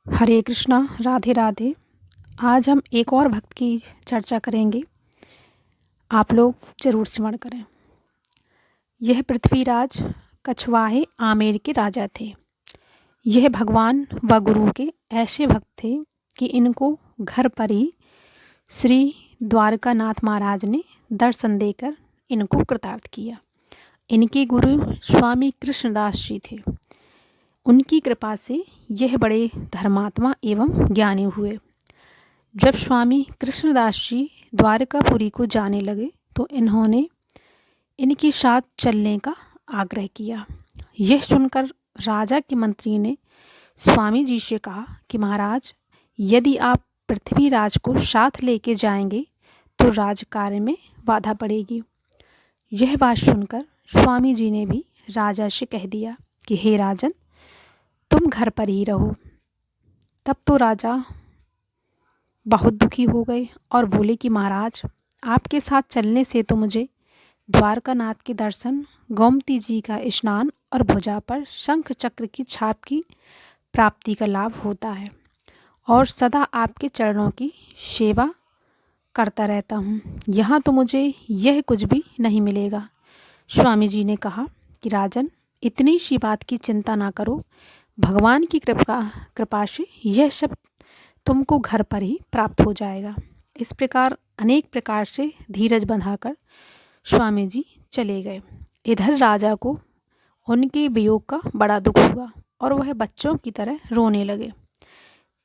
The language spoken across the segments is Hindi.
हरे कृष्णा, राधे राधे। आज हम एक और भक्त की चर्चा करेंगे। आप लोग जरूर स्मरण करें। यह पृथ्वीराज कछवाहे आमेर के राजा थे। यह भगवान व गुरु के ऐसे भक्त थे कि इनको घर पर ही श्री द्वारकानाथ महाराज ने दर्शन देकर इनको कृतार्थ किया। इनके गुरु स्वामी कृष्णदास जी थे। उनकी कृपा से यह बड़े धर्मात्मा एवं ज्ञानी हुए। जब स्वामी कृष्णदास जी द्वारकापुरी को जाने लगे तो इन्होंने इनके साथ चलने का आग्रह किया। यह सुनकर राजा के मंत्री ने स्वामी जी से कहा कि महाराज, यदि आप पृथ्वीराज को साथ लेके जाएंगे तो राजकार्य में बाधा पड़ेगी। यह बात सुनकर स्वामी जी ने भी राजा से कह दिया कि हे राजन, तुम घर पर ही रहो। तब तो राजा बहुत दुखी हो गए और बोले कि महाराज, आपके साथ चलने से तो मुझे द्वारकानाथ के दर्शन, गोमती जी का स्नान और भुजा पर शंख चक्र की छाप की प्राप्ति का लाभ होता है और सदा आपके चरणों की सेवा करता रहता हूँ। यहाँ तो मुझे यह कुछ भी नहीं मिलेगा। स्वामी जी ने कहा कि राजन, इतनी सी बात की चिंता ना करो। भगवान की कृपा से यह सब तुमको घर पर ही प्राप्त हो जाएगा। इस प्रकार अनेक प्रकार से धीरज बंधाकर स्वामी जी चले गए। इधर राजा को उनके वियोग का बड़ा दुख हुआ और वह बच्चों की तरह रोने लगे।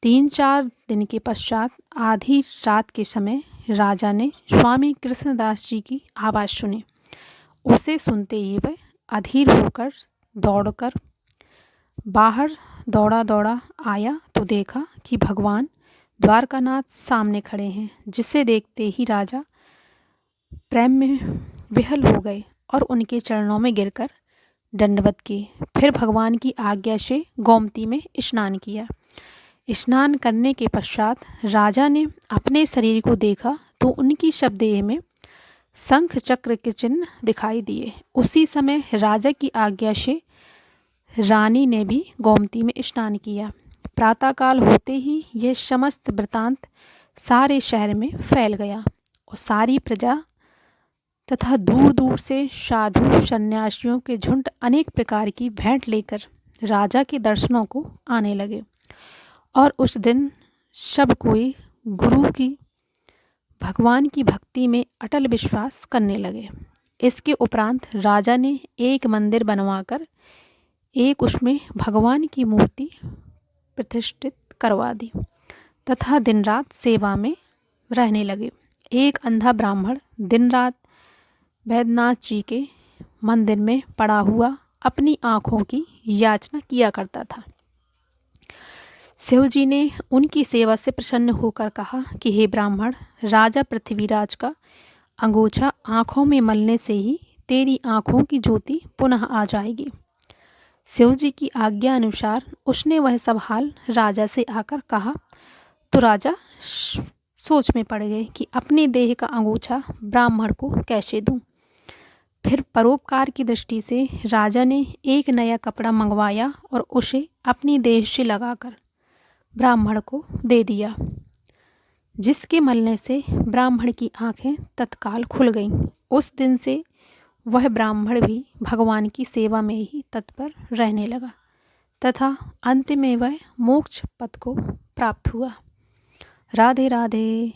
3-4 दिन के पश्चात आधी रात के समय राजा ने स्वामी कृष्णदास जी की आवाज़ सुनी। उसे सुनते ही वह अधीर होकर दौड़कर बाहर दौड़ा आया तो देखा कि भगवान द्वारकानाथ सामने खड़े हैं, जिसे देखते ही राजा प्रेम में विह्वल हो गए और उनके चरणों में गिरकर दंडवत किए। फिर भगवान की आज्ञा से गोमती में स्नान किया। स्नान करने के पश्चात राजा ने अपने शरीर को देखा तो उनकी सब देह में शंख चक्र के चिन्ह दिखाई दिए। उसी समय राजा की आज्ञा से रानी ने भी गोमती में स्नान किया। प्रातःकाल होते ही यह समस्त वृतांत सारे शहर में फैल गया और सारी प्रजा तथा दूर दूर से साधु सन्यासियों के झुंड अनेक प्रकार की भेंट लेकर राजा के दर्शनों को आने लगे और उस दिन सब कोई गुरु की भगवान की भक्ति में अटल विश्वास करने लगे। इसके उपरांत राजा ने एक मंदिर बनवाकर एक उसमें भगवान की मूर्ति प्रतिष्ठित करवा दी तथा दिन रात सेवा में रहने लगे। एक अंधा ब्राह्मण दिन रात वैद्यनाथ जी के मंदिर में पड़ा हुआ अपनी आँखों की याचना किया करता था। शिव जी ने उनकी सेवा से प्रसन्न होकर कहा कि हे ब्राह्मण, राजा पृथ्वीराज का अंगूछा आँखों में मलने से ही तेरी आँखों की ज्योति पुनः आ जाएगी। शिव जी की आज्ञा अनुसार उसने वह सब हाल राजा से आकर कहा तो राजा सोच में पड़ गए कि अपनी देह का अंगूछा ब्राह्मण को कैसे दूं। फिर परोपकार की दृष्टि से राजा ने एक नया कपड़ा मंगवाया और उसे अपनी देह से लगाकर ब्राह्मण को दे दिया, जिसके मलने से ब्राह्मण की आंखें तत्काल खुल गईं। उस दिन से वह ब्राह्मण भी भगवान की सेवा में ही तत्पर रहने लगा तथा अंत में वह मोक्ष पद को प्राप्त हुआ। राधे राधे।